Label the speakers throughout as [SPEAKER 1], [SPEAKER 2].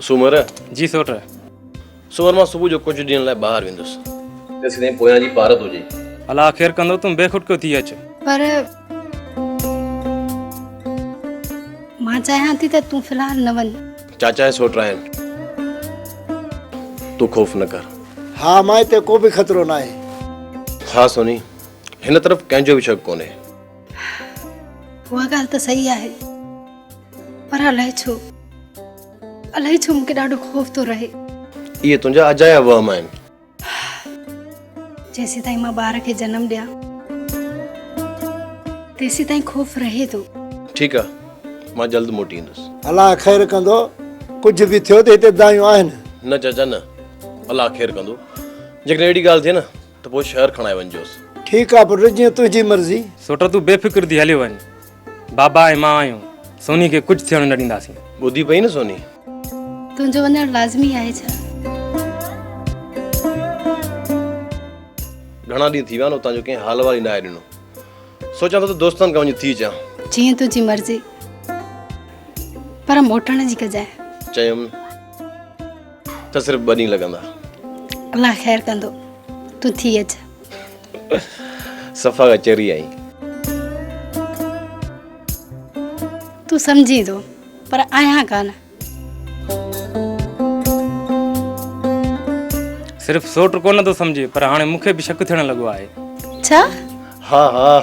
[SPEAKER 1] सूमर
[SPEAKER 2] जी सोट
[SPEAKER 1] सूमर मां सुबुह जो कुछ ॾींहंनि लाइ ॿाहिरि वेंदुसि तेसिताईं पोयां जी पारत हुजे।
[SPEAKER 2] अलाह ख़ैर कंदो तुम बेखुटको थी अच।
[SPEAKER 3] पर मां चाहियां थी त तूं फ़िलहाल न वञ।
[SPEAKER 1] चाचा सोट आहिनि, तूं ख़ौफ़ न कर।
[SPEAKER 4] हाँ मां हिते को बि ख़तरो न आहे।
[SPEAKER 1] हा सोनी, हिन तरफ़ कंहिंजो बि शक कोन्हे।
[SPEAKER 3] उहा ॻाल्हि त सही आहे, पर अलाए छो मूंखे ॾाढो ख़ौफ़ थो रहे।
[SPEAKER 1] इहे तुंहिंजा अजाया वहम आहिनि।
[SPEAKER 3] जेसीं ताईं मां ॿार खे जनमु ॾियां तेसीं ताईं ख़ौफ़ रहे थो।
[SPEAKER 1] ठीकु आहे, मां जल्द मोटी ईंदुसि।
[SPEAKER 4] अलाह ख़ैर कंदो, कुझु बि थियो त हिते दायूं आहिनि।
[SPEAKER 1] न चाचा न, अलाह ख़ैर कंदो। जेकॾहिं अहिड़ी ॻाल्हि थिए न त पोइ शहर खणाए वञिजोसि।
[SPEAKER 4] ठीकु आहे पुटु, जीअं तुंहिंजी मर्ज़ी।
[SPEAKER 2] सोट तूं बेफ़िक्र थी हली वञ। बाबा ऐं मां आहियूं, सोनी खे कुझु थियण न ॾींदासीं।
[SPEAKER 1] ॿुधी पई न सोनी?
[SPEAKER 3] तुंहिंजो वञणु लाज़मी आहे छा?
[SPEAKER 1] घणा ॾींहं थी विया न उतां जो कंहिं हाल वारी न आहे ॾिनो। सोचां थो त दोस्तनि खां वञी थी अचां।
[SPEAKER 3] जीअं तुंहिंजी मर्ज़ी, पर मोटण जी कजाए।
[SPEAKER 1] चयमि त सिर्फ़ु 2 ॾींहं लॻंदा।
[SPEAKER 3] अलाह ख़ैर कंदो, तूं थी अच।
[SPEAKER 1] सफ़ा कचहरी आई।
[SPEAKER 3] तूं सम्झी थो, पर आहियां कान।
[SPEAKER 2] सिर्फ़ु सोट कोन थो सम्झे, पर हाणे मूंखे बि शक थियण लॻो आहे।
[SPEAKER 3] छा?
[SPEAKER 1] हा हा,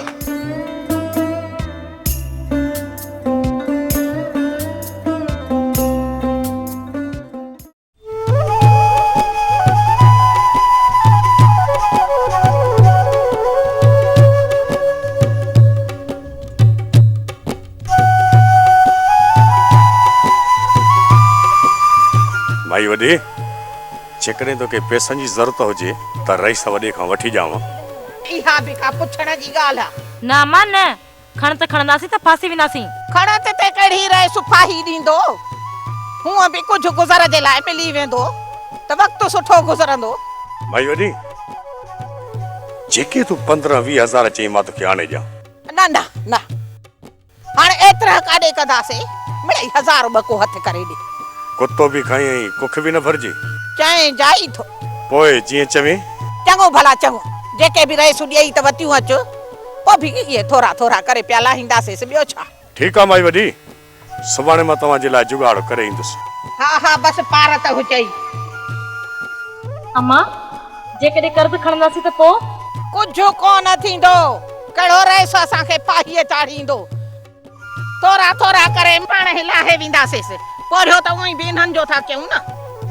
[SPEAKER 5] भाई वॾे, जेकॾहिं तोखे पैसनि जी ज़रूरत हुजे त रईस वॾे खां वठी ॼाव।
[SPEAKER 6] इहा बि का पुछण जी ॻाल्हि आहे?
[SPEAKER 7] ना मां न खण त खणंदासीं त फासी वेंदासीं।
[SPEAKER 6] खण ते कढ़ी रहे सुफाही ॾींदो, हूअं बि कुझु गुज़र जे लाइ मिली वेंदो त वक़्तु सुठो गुज़रंदो।
[SPEAKER 5] भाई वॾे, जेके तूं 15-20 हज़ार चई मां तोखे आणे ॾियां।
[SPEAKER 6] न न न, हाणे एतिरा काॾे कंदासीं? मिड़ई 1000 ॿको हथ करे ॾे।
[SPEAKER 5] कुतो बि खाई ऐं कुख बि न भरिजे।
[SPEAKER 6] चए जाई थो,
[SPEAKER 5] पोइ जीअं चवे।
[SPEAKER 6] चङो भला चङो, जेके बि रहे सुॾियई त वतियूं अचो, पोइ बि इहे थोरा थोरा करे पिया लाहींदासीं। ॿियो छा?
[SPEAKER 5] ठीकु आहे माई वॾी, सुभाणे मां तव्हांजे लाइ जुगाड़ करे ईंदुसि।
[SPEAKER 6] हा हा, बसि पार त हुजई।
[SPEAKER 7] अम्मा, जेकॾहिं कर्ज़ खणंदासीं त पोइ?
[SPEAKER 6] कुझु कोन थींदो, कहिड़ो रहिस असांखे फाहीअ चाढ़ींदो। थोरा थोरा करे पाण ई लाहे वेंदासीं। पोरियो त उहो ई बि इन्हनि जो था कयूं न।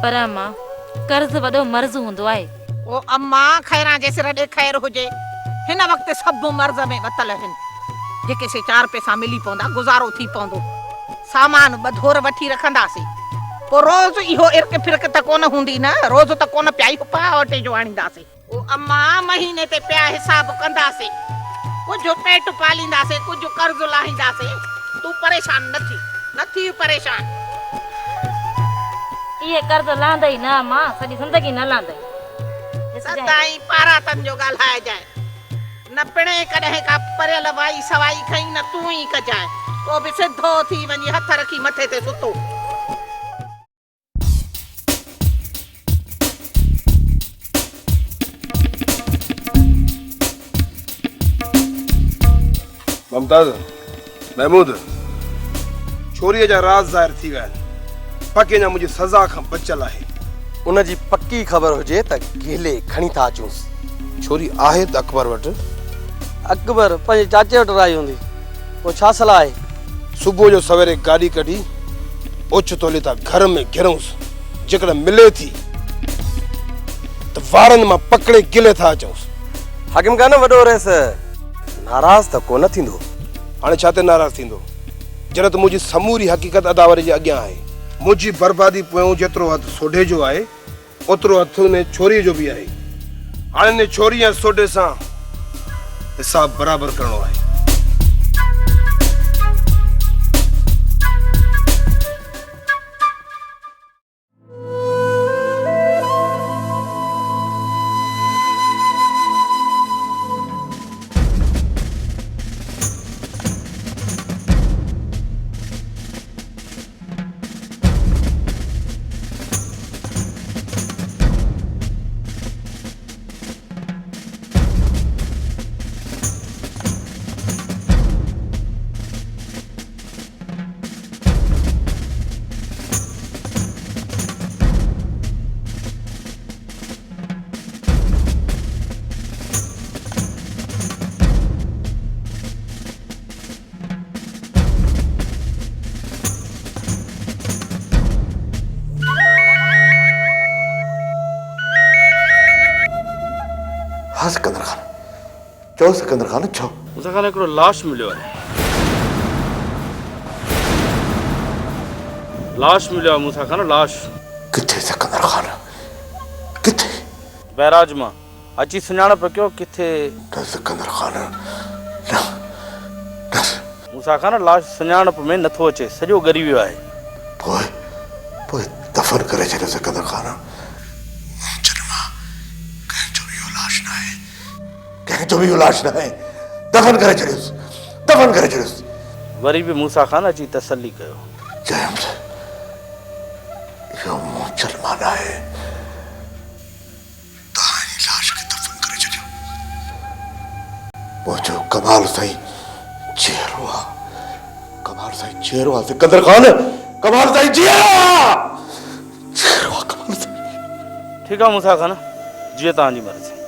[SPEAKER 7] पर अम्मा, कर्ज़ वॾो मर्ज़ हूंदो आहे।
[SPEAKER 6] ओ अम्मा, खैरां जे सिर ॾे खैर हुजे। हिन वक़्तु सभु मर्ज़ में वतल आहिनि। जेके से 4 पैसा मिली पवंदा, गुज़ारो थी पवंदो। सामान ॿधोर वठी रखंदासीं, पोइ रोज़ इहो इर्क फिरक त कोन हूंदी न। रोज़ त कोन पिया ई पावटे जो आणींदासीं। ओ अम्मा, महीने ते पिया हिसाब कंदासीं। कुझु पेट पालींदासीं, कुझु कर्ज़ लाहींदासीं। तूं परेशान न थी परेशान।
[SPEAKER 7] इहे कर्ज़ लांदई न अम्मा, सॼी ज़िंदगी न लांदई।
[SPEAKER 6] सदाई पारातन जो ॻाल्हाए जाए। न पिणे कॾहिं का परियल वाई सवाई खई न तूं ई कजाए। पोइ बि सिधो थी वञी हथ रखी मथे ते सुतो।
[SPEAKER 8] मुमताज़, महमूद, छोरीअ जा राज़ ज़ाहिर थी विया आहिनि। पके अञा मुंहिंजी सज़ा खां बचियल आहे।
[SPEAKER 9] उनजी पक्की ख़बर हुजे त गेले खणी था अचूंसि।
[SPEAKER 8] छोरी आहे त अकबर वटि?
[SPEAKER 9] अकबर पंहिंजे चाचे वटि रही हूंदी। पोइ छा सलाह आहे?
[SPEAKER 8] सुबुह जो सवेरे गाॾी कढी ओचितो था घर में घिरूंसि। जेकॾहिं मिले थी त वारनि मां पकड़े गिले था अचूंसि।
[SPEAKER 9] हाकिम कान वॾो रहेस, नाराज़ त कोन थींदो।
[SPEAKER 8] हाणे छा ते नाराज़ थींदो, जॾहिं त मुंहिंजी समूरी हक़ीक़त अदावरी जे अॻियां आहे। मुंहिंजी बर्बादी पोयों जेतिरो हथ सोढे जो आहे, ओतिरो हथ ने छोरीअ जो बि आहे। हाणे ने छोरी ऐं सोढे सां हिसाब बराबरि करणो आहे।
[SPEAKER 4] चओ सिकंदर खान चओ।
[SPEAKER 2] मूंसां खान हिकिड़ो लाश मिलियो आहे। लाश मिलियो आहे मूंसां खान, लाश।
[SPEAKER 4] किथे सिकंदर खान किथे?
[SPEAKER 2] बैराज मां अची सुञाणप कयो किथे।
[SPEAKER 4] न सिकंदर खान न न।
[SPEAKER 2] मूंसां खान लाश सुञाणप में नथो अचे, सॼो ॻरी वियो आहे।
[SPEAKER 4] पोइ पोइ दफ़न करे छॾियो सिकंदर खान। कंहिंजो बि इहो लाश न आहे। दफ़न करे छॾियोसि, दफ़न करे छॾियोसि।
[SPEAKER 2] वरी बि मूंसां खान अची तसली कयो।
[SPEAKER 4] जेम्स इहो मुसलमान आहे। तव्हांजी लाश खे दफ़न करे छॾियो। मुंहिंजो कमाल साईं चेहरो आहे, कमाल साईं चेहरो आहे सिकंदर खान, कमाल साईं चेहरो आहे, चेहरो आहे कमाल साईं।
[SPEAKER 2] ठीकु आहे मूंसां खान, जीअं तव्हांजी मर्ज़ी।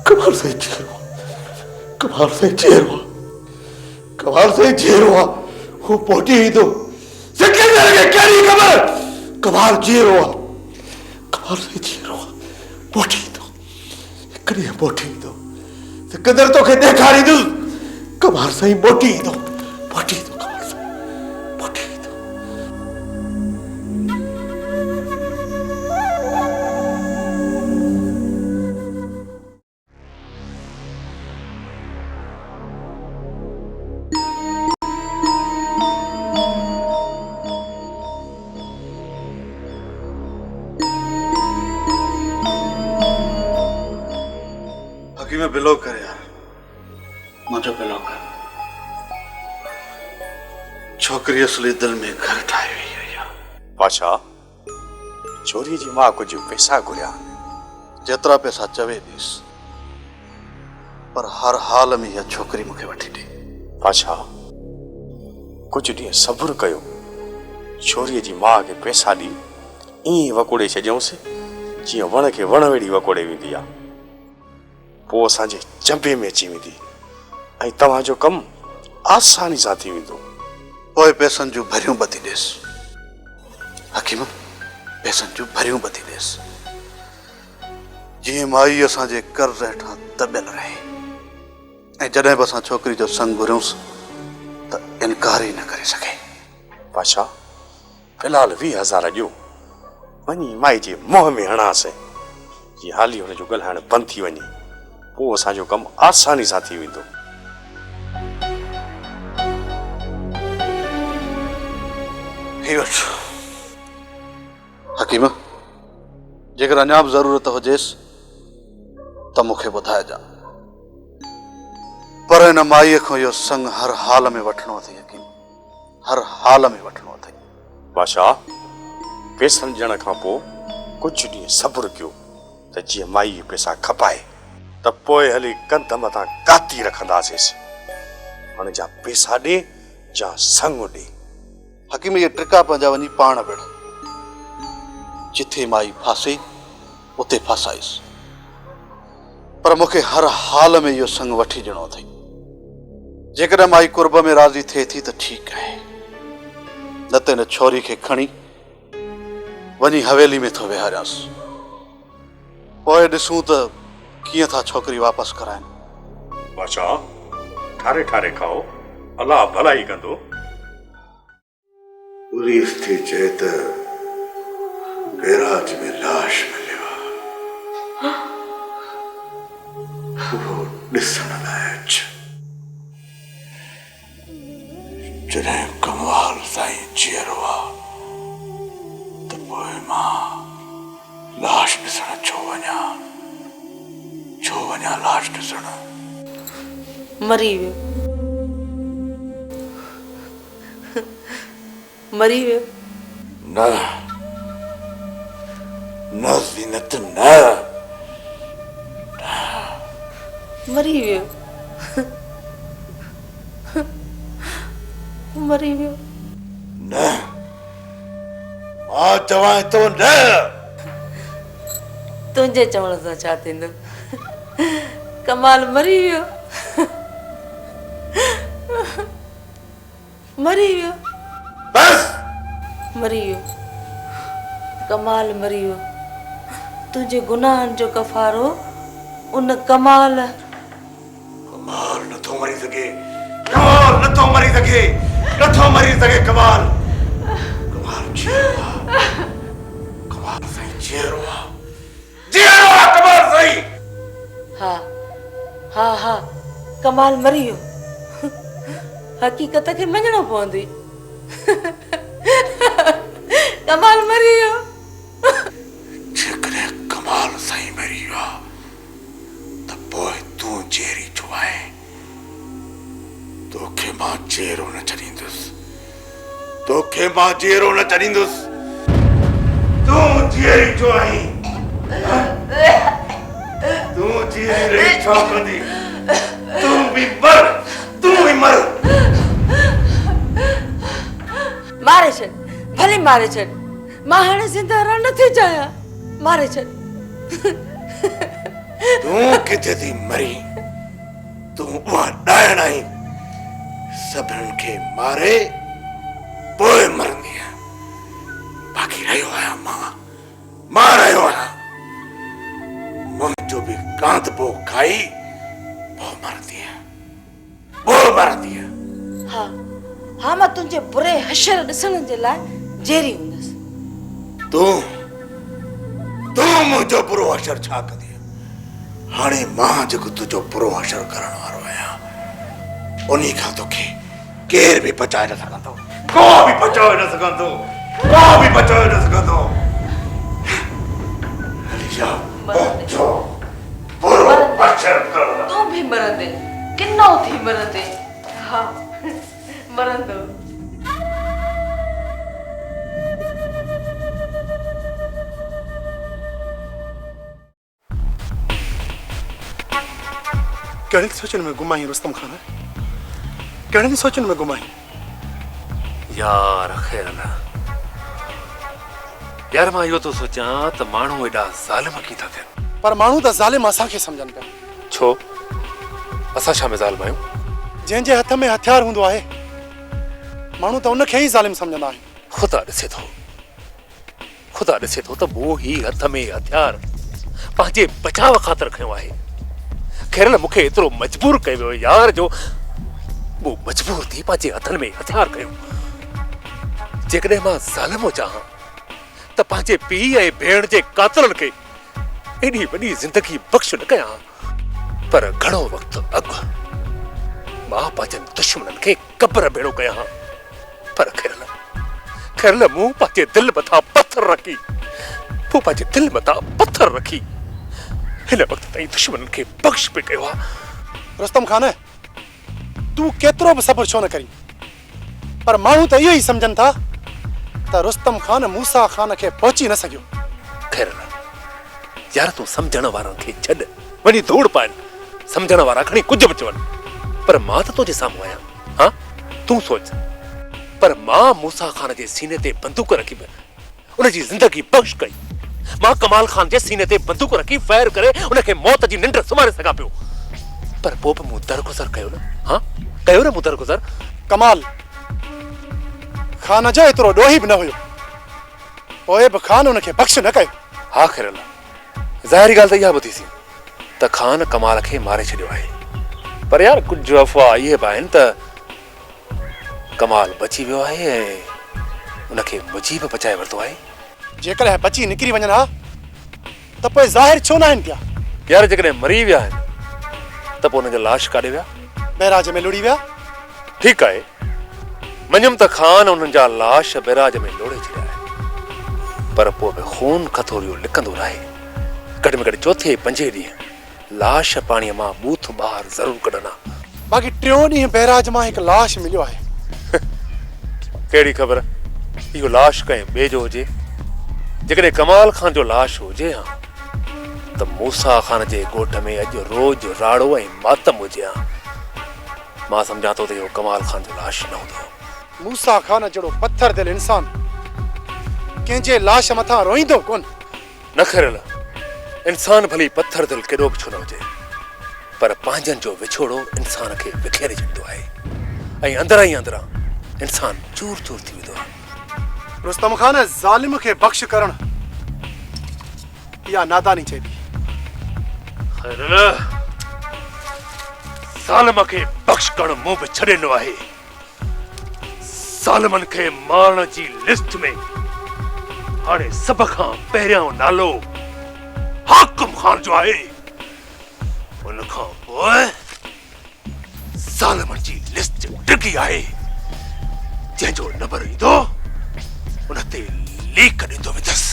[SPEAKER 4] कमाल साईं चेहरो, कमाल साईं चेहरो, कमाल साईं चेहरो आहे। वो पोटी ईंदो सिकंदर खे कहिड़ी ख़बर। कमाल चेहरो आहे, कमाल साईं चेहरो आहे। पोटी ईंदो, हिकु ॾींहुं पोटी ईंदो सिकंदर तोखे ॾेखारींदुसि। कमाल साईं मोटी ईंदो, पोटी ईंदो, कमाल साईं पोटी ईंदो।
[SPEAKER 10] में बिलो कर यार, मुझे बिलो कर। छोकरी असली दिल में घर ठाही हुई है यार।
[SPEAKER 5] पाछा छोरी जी मां कुछ पैसा घुरिया।
[SPEAKER 10] जेतरा पैसा चवे ॾीस, पर हर हाल में यह छोकरी मुखे वठी ॾे।
[SPEAKER 5] पाछा कुछ ॾींहं सब्र कयो। छोरीअ जी मां खे पैसा ॾी ईअं वकोड़े छॾियऊंसि जीअं वण खे वण वेड़ी वकोड़े वेंदी आहे। पोइ असांजे चंबे में अची वेंदी ऐं तव्हांजो कमु आसानी सां थी वेंदो।
[SPEAKER 10] पोइ पैसनि जूं भरियूं ॿधी ॾेसि हकीम, पैसनि जूं भरियूं ॿधी ॾेसि, जीअं माई असांजे कर्ज़ हेठां दॿियल रहे। ऐं जॾहिं बि असां छोकिरी जो संग घुरियूंसि त इनकार ई न करे सघे।
[SPEAKER 5] पाछा फ़िलहाल 20,000 ॾियो, वञी माई जे मुंहं में हणांसि जीअं हाली हुनजो ॻाल्हाइणु बंदि थी वञे। पोइ असांजो कमु आसानी सां थी वेंदो।
[SPEAKER 10] हकीम, जेकर अञा बि ज़रूरत हुजेसि त मूंखे ॿुधाइजां, पर हिन माईअ खां इहो संग हर हाल में वठिणो अथई हकीम, हर हाल में वठिणो अथई।
[SPEAKER 5] बादशाह, पैसनि ॾियण खां पोइ कुझु ॾींहं सब्र कयो त जीअं माई पैसा खपाए त पोइ हली कंध मथां काती रखंदासीं। हाणे जा पैसा ॾे जा संग ॾे।
[SPEAKER 10] हकीम, इहे ट्रिका पंहिंजा वञी पाण विढ़। जिथे माई फासे उते फासाईसि, पर मूंखे हर हाल में इहो संग वठी ॾियणो अथई। जेकॾहिं माई कुर्ब में राज़ी थिए थी त ठीकु आहे, न त हिन छोरी खे खणी वञी हवेली में थो विहारियांसि। पोइ ॾिसूं त कीअं था छोकिरी वापसि कराइनि।
[SPEAKER 5] बादशाह, ठारे ठारे खाओ, अलाह भलाई कंदो।
[SPEAKER 4] पुलिस थी चए त गैराज में लाश मिलियो आहे, वो ॾिसण लाइ अच। जॾहिं कमाल साईं चेहरो आहे त पोइ मां लाश ॾिसण छो वञा लाश ॾिसण?
[SPEAKER 11] मरी वियो, मरी वियो।
[SPEAKER 4] न न ज़ीनत, न
[SPEAKER 11] मरी वियो, मरी वियो।
[SPEAKER 4] न, मां चवां थो न।
[SPEAKER 11] तुंहिंजे चवण सां छा थींदो? कमाल मरी वियो, मरी वियो
[SPEAKER 10] बस
[SPEAKER 11] मरी वियो कमाल मरी वियो तुंहिंजे गुनाहनि जो कफ़ारो उन कमाल
[SPEAKER 4] कमाल नथो मरी सके कमाल नथो मरी सके कमाल कमाल जीरो कमाल सही जीरो कमाल सही
[SPEAKER 11] हा हा हा कमाल मरी वियो हक़ीक़त खे मञणो पवंदी कमाल मरी वियो
[SPEAKER 4] जेकॾहिं कमाल सही मरी वियो आहे त पोइ तूं जेरी छो आहे तोखे मां जेरो न छॾींदुसि तूं जेरी छो आहीं तूं जेरी रही छो कंदी तूं बि मर
[SPEAKER 11] मारे छॾ भले मारे छॾ मां हाणे ज़िंदा रहण नथी चाहियां मारे छॾ
[SPEAKER 4] तूं किथे थी मरी तूं उहा ॾाइण आई सभिनीनि खे मारे पोइ मरंदी बाक़ी रहियो आहियां मां रहियो आहियां मुंहिंजो बि कांध पोइ खाई पोइ मरंदी
[SPEAKER 11] हा हा मां तुंहिंजे बुरे हशर ॾिसण जे लाइ जेरी हूंदसि
[SPEAKER 4] तूं मुंहिंजो बुरो हशर छा कंदी हाणे मां जेको तुंहिंजो बुरो हशर करण वारो आहियां उन खां तोखे केर बि बचाए न सघंदो को बि बचाए न सघंदो बुरो हशर करण
[SPEAKER 11] तूं बि मरंदे किनो थी मरंदे हा मरंदो
[SPEAKER 8] कहिड़े सोचनि में घुमाई रुस्तम खान कहिड़े सोचनि में घुमाई
[SPEAKER 12] यार ख़ैर न यार मां इहो थो सोचां त माण्हू एॾा ज़ालिम कीअं था थियनि
[SPEAKER 8] पर माण्हू त ज़ालिम असांखे सम्झनि पिया
[SPEAKER 12] छो असां छा में ज़ालिम आहियूं
[SPEAKER 8] जंहिंजे हथ में हथियार हूंदो आहे माण्हू त उनखे ई ज़ालिम सम्झंदा आहिनि
[SPEAKER 12] ख़ुदा ॾिसे थो त मूं ही हथ में हथियार पंहिंजे बचाव ख़ातिर खयो आहे खेरल मूंखे एतिरो मजबूर कयो वियो यार जो मूं मजबूर थी पंहिंजे हथनि में हथियार खयो जेकॾहिं मां ज़ालिम चाहियां त पंहिंजे पीउ ऐं भेण जे कातिलनि खे एॾी वॾी ज़िंदगी बख़्श न कयां पर घणो वक़्तु अॻु मां पंहिंजनि दुश्मननि खे क़ब्र भेड़ो कयां पर खेरल मूं पंहिंजे दिलि मथां पत्थर रखी हिन वक़्त ताईं दुश्मननि खे बख़्श पे कयो आहे
[SPEAKER 8] रुस्तम खान तूं केतिरो बि सब्र छो न करी पर माण्हू त इहो ई सम्झनि था त रुस्तम खान मूसा खान खे पहुची न सघियो
[SPEAKER 12] खेरल यार तूं सम्झण वारनि खे छॾ वञी धूड़ पाइनि सम्झण वारा खणी कुझु बि चवनि पर मां त तुंहिंजे साम्हूं आहियां हा तूं सोच पर मां मूसा खान जे सीने ते बंदूक रखी उनजी ज़िंदगी बख़्श कई मां कमाल खान जे सीने ते बंदूक रखी फायर करे उनखे मौत जी निंड सुम्हारे सघां पियो पर पोइ बि मूं दरगुज़र कयो न हा कयो न मूं दरगुज़र
[SPEAKER 8] कमाल खान जो एतिरो ॾोही बि न हुयो पोइ बि खान उनखे बख़्श न कयो
[SPEAKER 12] हा खेरल ज़ाहिरी ॻाल्हि त इहा ॿुधी सी त खान कमाल खे मारे छॾियो आहे पर यार कुझु अफ़वाह इहे बि आहिनि त कमाल बची वियो आहे ऐं उनखे मुजीब बचाए वरितो आहे
[SPEAKER 8] जेकॾहिं बची निकिरी वञनि हा त पोइ ज़ाहिर छो न आहिनि पिया
[SPEAKER 12] यार जेकॾहिं मरी विया आहिनि त पोइ हुनजा लाश काॾे विया
[SPEAKER 8] बैराज में लुड़ी विया
[SPEAKER 12] ठीकु आहे मञुमि त खान उन्हनि जा लाश बैराज में लोड़े छॾिया आहिनि पर पोइ बि खून खथोरियो लिकंदो रहे घटि में घटि चौथे पंजे ॾींहं लाश पाणीअ मां बूथ ॿाहिरि ज़रूरु कढंदा
[SPEAKER 8] बाक़ी टियों ॾींहुं बैराज मां हिकु लाश मिलियो आहे
[SPEAKER 12] कहिड़ी ख़बर इहो लाश कंहिं ॿिए जो हुजे जेकॾहिं कमाल खान जो लाश हुजे हा त मूसा खान जे ॻोठ में अॼु रोज़ राड़ो ऐं मातम हुजे हा मां सम्झां थो त इहो कमाल खान जो लाश न हूंदो
[SPEAKER 8] मूसा खान जहिड़ो पत्थर दिल इंसान कंहिंजे लाश मथां रोईंदो कोन
[SPEAKER 12] न खेरल इंसान भली पत्थर दिल केॾो बि छो न हुजे पर पंहिंजनि जो विछोड़ो इंसान खे विखेरे छॾींदो आहे ऐं अंदरां ई अंदरां इंसान चूर चूर थी वेंदो आहे।
[SPEAKER 8] रुस्तम खान ज़ालिम खे बख्श करण या नादानी चइबी।
[SPEAKER 12] खैर ज़ालिम खे बख्श करण मूं बि छॾे ॾिनो आहे। ज़ालिमनि खे मारण जी लिस्ट में हाणे सभ खां पहिरियों नालो हाकिम खान जो आहे। उन खां पोइ ज़ालिमनि जी लिस्ट डिघी आहे। जंहिंजो नंबर ईंदो उन ते लीक ॾींदो वेंदसि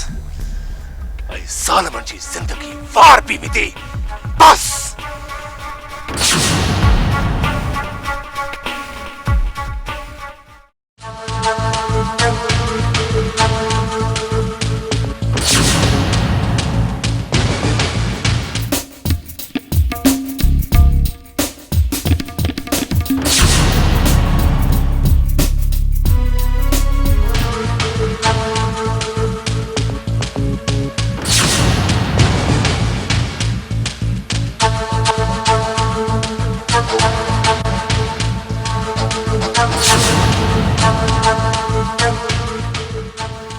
[SPEAKER 12] ऐं ज़ालिमनि जी ज़िंदगी वार पई वेंदी। बस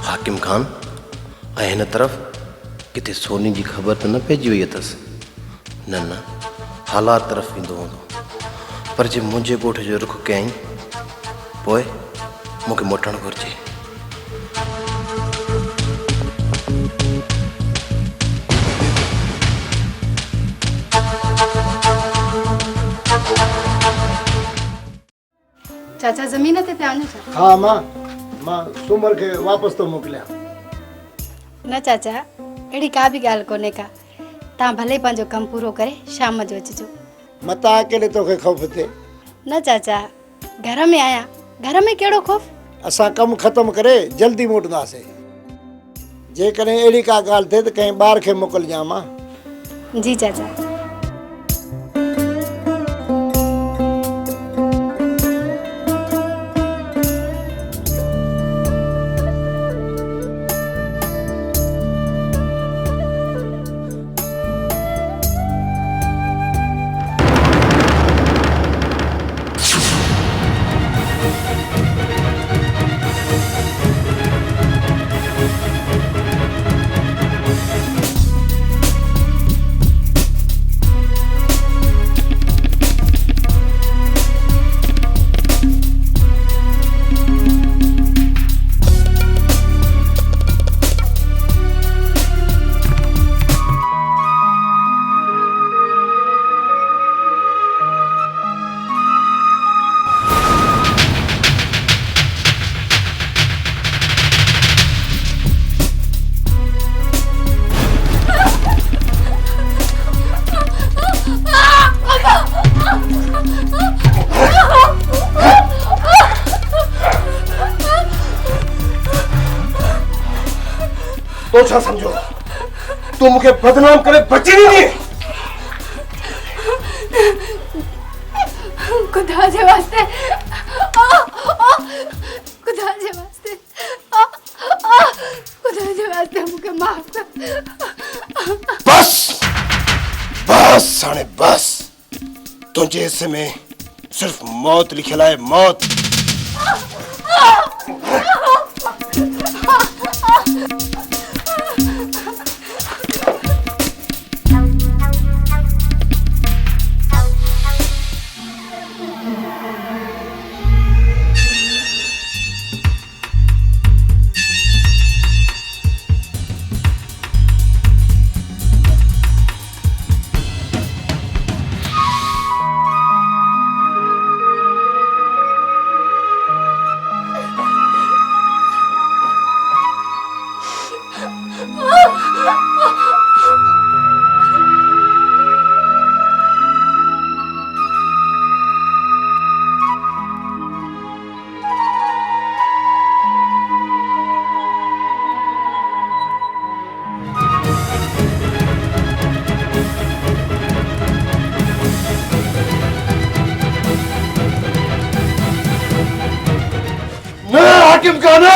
[SPEAKER 1] हाकिम खान ऐं हिन तरफ़ किथे सोनी जी ख़बर त न पइजी वई अथसि। न न हालात तरफ़ ईंदो हूंदो, पर जे मुंहिंजे ॻोठ जो रुख कयईं पोइ मूंखे मोटणु घुरिजे।
[SPEAKER 3] चाचा ज़मीन ते पिया वञो छा?
[SPEAKER 8] हाँ मां सूमर खे वापसि थो मोकिलियां।
[SPEAKER 3] न चाचा, अहिड़ी का बि ॻाल्हि कोन्हे का। तव्हां भले पंहिंजो कमु पूरो करे शाम जो अचिजो।
[SPEAKER 8] मता अकेले तोखे ख़ौफ़ थिए?
[SPEAKER 3] न चाचा, घर में आहियां, घर में कहिड़ो ख़ौफ़?
[SPEAKER 8] असां कमु ख़तमु करे जल्दी मोटंदासीं। जेकॾहिं अहिड़ी का ॻाल्हि थिए त कंहिं ॿार खे मोकिलिजां मां।
[SPEAKER 3] जी चाचा।
[SPEAKER 8] तो छा समझो तू मूंखे बदनाम करे बची नहीं।
[SPEAKER 3] खुदा जे वास्ते, खुदा जे वास्ते, खुदा जे वास्ते मूंखे माफ़ कर।
[SPEAKER 8] बस बस हाणे बस, तुझे हिस्से में सिर्फ मौत लिखियल आहे, मौत। हाकिम खान ना।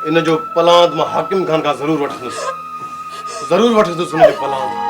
[SPEAKER 1] इन जो पलांद मां हाकिम खान खां ज़रूर वठंदुसि हुन जो पलांद।